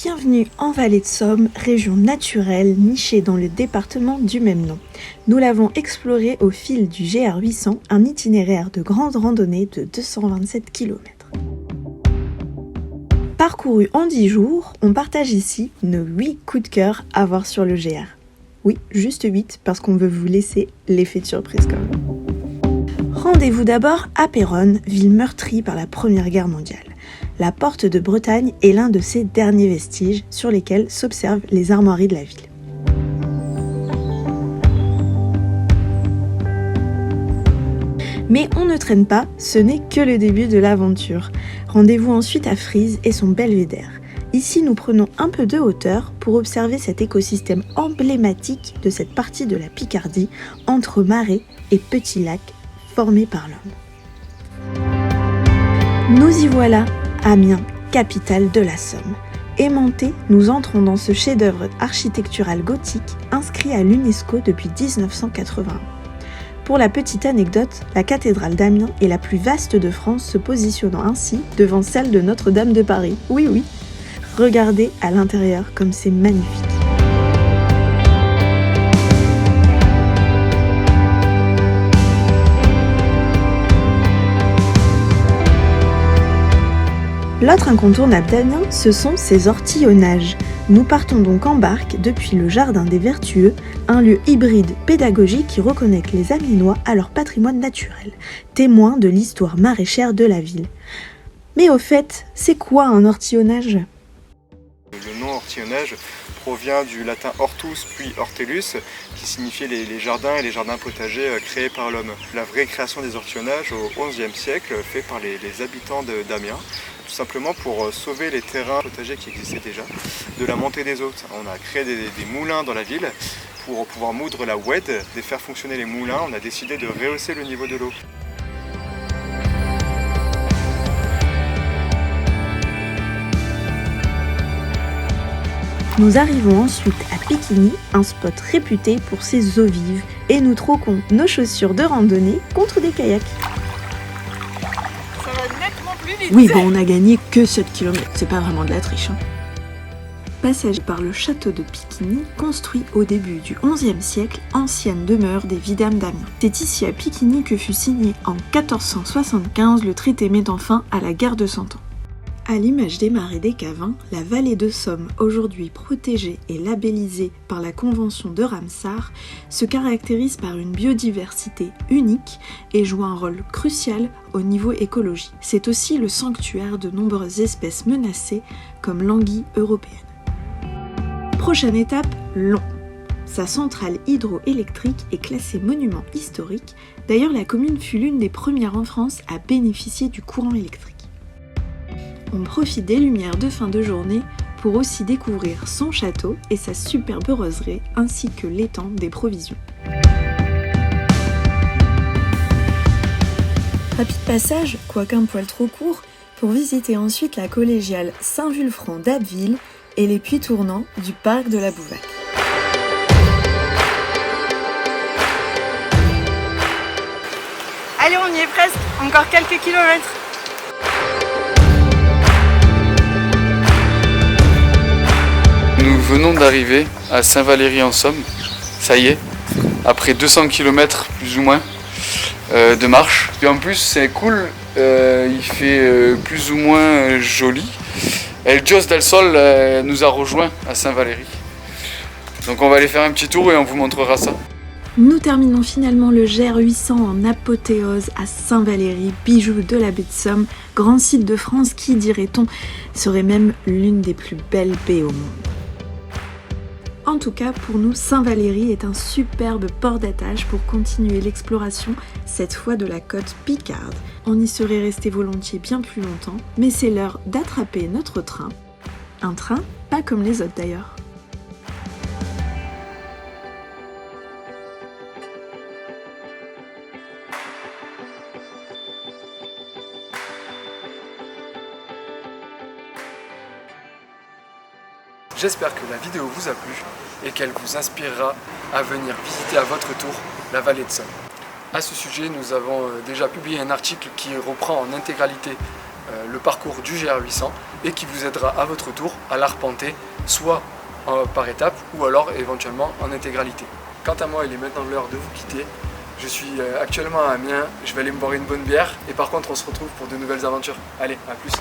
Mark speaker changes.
Speaker 1: Bienvenue en Vallée de Somme, région naturelle nichée dans le département du même nom. Nous l'avons explorée au fil du GR 800, un itinéraire de grande randonnée de 227 km. Parcouru en 10 jours, on partage ici nos 8 coups de cœur à voir sur le GR. Oui, juste 8 parce qu'on veut vous laisser l'effet de surprise quand même. Rendez-vous d'abord à Péronne, ville meurtrie par la Première Guerre mondiale. La porte de Bretagne est l'un de ses derniers vestiges sur lesquels s'observent les armoiries de la ville. Mais on ne traîne pas, ce n'est que le début de l'aventure. Rendez-vous ensuite à Frise et son belvédère. Ici, nous prenons un peu de hauteur pour observer cet écosystème emblématique de cette partie de la Picardie, entre marais et petits lacs formés par l'homme. Nous y voilà, Amiens, capitale de la Somme. Aimantés, nous entrons dans ce chef-d'œuvre architectural gothique inscrit à l'UNESCO depuis 1981. Pour la petite anecdote, la cathédrale d'Amiens est la plus vaste de France, se positionnant ainsi devant celle de Notre-Dame de Paris. Oui, regardez à l'intérieur comme c'est magnifique. L'autre incontournable d'Amiens, ce sont ses ortillonnages. Nous partons donc en barque depuis le Jardin des Vertueux, un lieu hybride pédagogique qui reconnecte les Amiénois à leur patrimoine naturel, témoin de l'histoire maraîchère de la ville. Mais au fait, c'est quoi un ortillonnage ?
Speaker 2: Le nom ortillonnage provient du latin hortus puis hortellus, qui signifiait les jardins et les jardins potagers créés par l'homme. La vraie création des ortillonnages au XIe siècle, fait par les habitants d'Amiens, tout simplement pour sauver les terrains potagers qui existaient déjà de la montée des eaux. On a créé des moulins dans la ville pour pouvoir moudre la oued, et faire fonctionner les moulins. On a décidé de rehausser le niveau de l'eau.
Speaker 1: Nous arrivons ensuite à Piquigny, un spot réputé pour ses eaux vives, et nous troquons nos chaussures de randonnée contre des kayaks.
Speaker 3: Ça va nettement plus vite.
Speaker 1: Oui, on a gagné que 7 km, c'est pas vraiment de la triche. Passage par le château de Piquigny, construit au début du XIe siècle, ancienne demeure des vidames d'Amiens. C'est ici à Piquigny que fut signé en 1475 le traité mettant fin à la guerre de Cent Ans. À l'image des marais des Cavins, la vallée de Somme, aujourd'hui protégée et labellisée par la Convention de Ramsar, se caractérise par une biodiversité unique et joue un rôle crucial au niveau écologie. C'est aussi le sanctuaire de nombreuses espèces menacées comme l'anguille européenne. Prochaine étape, Long. Sa centrale hydroélectrique est classée monument historique. D'ailleurs, la commune fut l'une des premières en France à bénéficier du courant électrique. On profite des lumières de fin de journée pour aussi découvrir son château et sa superbe roseraie ainsi que l'étang des provisions. Rapide passage, quoiqu'un poil trop court, pour visiter ensuite la collégiale Saint-Vulfran d'Abbeville et les puits tournants du parc de la Bouvac.
Speaker 3: Allez, on y est presque, encore quelques kilomètres.
Speaker 4: Nous venons d'arriver à Saint-Valery-en-Somme, ça y est, après 200 km plus ou moins de marche. Et en plus c'est cool, il fait plus ou moins joli. El Dios del Sol nous a rejoints à Saint-Valery. Donc on va aller faire un petit tour et on vous montrera ça.
Speaker 1: Nous terminons finalement le GR 800 en apothéose à Saint-Valery, bijou de la baie de Somme, grand site de France qui, dirait-on, serait même l'une des plus belles baies au monde. En tout cas, pour nous, Saint-Valery est un superbe port d'attache pour continuer l'exploration, cette fois de la côte picarde. On y serait resté volontiers bien plus longtemps, mais c'est l'heure d'attraper notre train. Un train pas comme les autres d'ailleurs.
Speaker 4: J'espère que la vidéo vous a plu et qu'elle vous inspirera à venir visiter à votre tour la vallée de Somme. À ce sujet, nous avons déjà publié un article qui reprend en intégralité
Speaker 5: le parcours du GR800 et qui vous aidera à votre tour à l'arpenter, soit par étapes ou alors éventuellement en intégralité. Quant à moi, il est maintenant l'heure de vous quitter. Je suis actuellement à Amiens, je vais aller me boire une bonne bière et par contre on se retrouve pour de nouvelles aventures. Allez, à plus!